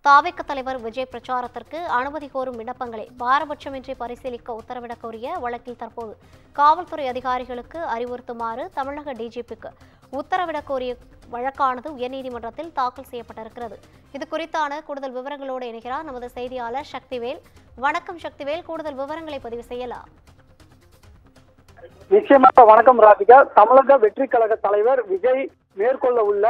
தாவேக தலைவர் விஜய் பிரச்சாரத்திற்கு அனுமதி கோரும் விண்ணப்பங்களை பாரபட்சமின்றி பரிசீலிக்க உத்தரவிடக் கோரிய வழக்கில் தற்போது காவல்துறை அதிகாரிகளுக்கு அறிவுறுத்துமாறு தமிழக டிஜிபிக்கு உத்தரவிடக் கோரிய வழக்கானது உயர்நீதிமன்றத்தில் தாக்கல் செய்யப்பட்டிருக்கிறது. இது குறித்தான கூடுதல் விவரங்களோடு இணைகிறார் நமது செய்தியாளர் சக்திவேல். வணக்கம் சக்திவேல், கூடுதல் விவரங்களை பதிவு செய்யலாம். நிச்சயமாக வணக்கம் ராதிகா. தமிழக வெற்றி கழக தலைவர் விஜய் மேற்கொள்ள உள்ள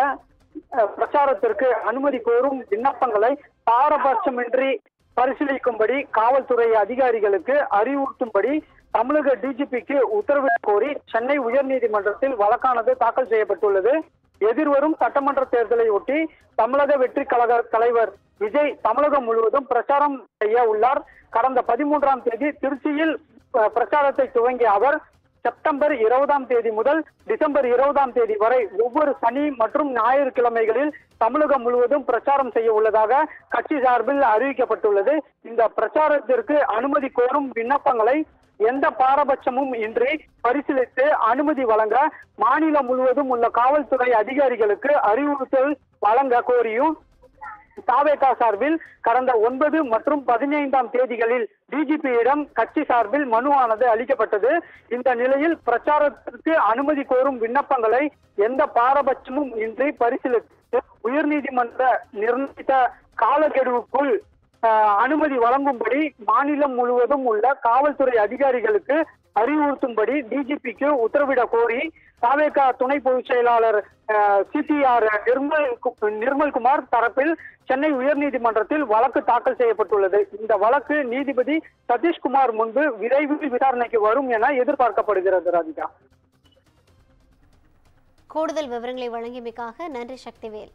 பிரச்சாரத்திற்கு அனுமதி கோரும் விண்ணப்பங்களை பாரபட்சமின்றி பரிசீலிக்கும்படி காவல்துறை அதிகாரிகளுக்கு அறிவுறுத்தும்படி தமிழக டிஜிபிக்கு உத்தரவிட கோரி சென்னை உயர்நீதிமன்றத்தில் வழக்கானது தாக்கல் செய்யப்பட்டுள்ளது. எதிர்வரும் சட்டமன்ற தேர்தலை ஒட்டி தமிழக வெற்றி கழக தலைவர் விஜய் தமிழகம் முழுவதும் பிரச்சாரம் செய்ய உள்ளார். கடந்த 13ஆம் தேதி திருச்சியில் பிரச்சாரத்தை துவங்கிய அவர் செப்டம்பர் 20ஆம் தேதி முதல் டிசம்பர் 20ஆம் தேதி வரை ஒவ்வொரு சனி மற்றும் ஞாயிற்றுக்கிழமைகளில் தமிழகம் முழுவதும் பிரச்சாரம் செய்ய உள்ளதாக கட்சி சார்பில் அறிவிக்கப்பட்டுள்ளது. இந்த பிரச்சாரத்திற்கு அனுமதி கோரும் விண்ணப்பங்களை எந்த பாரபட்சமும் இன்றி பரிசீலித்து அனுமதி வழங்க மாநிலம் முழுவதும் உள்ள காவல்துறை அதிகாரிகளுக்கு அறிவுறுத்தல் வழங்க கோரியும் தாவேகா சார்பில் கடந்த 9 மற்றும் 15ஆம் தேதிகளில் டிஜிபியிடம் கட்சி சார்பில் மனுவானது அளிக்கப்பட்டது. இந்த நிலையில் பிரச்சாரத்திற்கு அனுமதி கோரும் விண்ணப்பங்களை எந்த பாரபட்சமும் இன்றி பரிசீலித்து உயர்நீதிமன்ற நிர்ணயித்த காலக்கெடுவுக்குள் அனுமதி வழங்கும்படி மாநிலம் முழுவதும் உள்ள காவல்துறை அதிகாரிகளுக்கு அறிவுறுத்தும்படி டிஜிபிக்கு உத்தரவிட கோரி தாவேகா துணை பொதுச் செயலாளர் சிடிஆர் நிர்மல்குமார் தரப்பில் சென்னை உயர்நீதிமன்றத்தில் வழக்கு தாக்கல் செய்யப்பட்டுள்ளது. இந்த வழக்கு நீதிபதி சதீஷ்குமார் முன்பு விரைவில் விசாரணைக்கு வரும் என எதிர்பார்க்கப்படுகிறது. ராதிகா, கூடுதல் விவரங்களை வழங்கியமைக்காக நன்றி சக்திவேல்.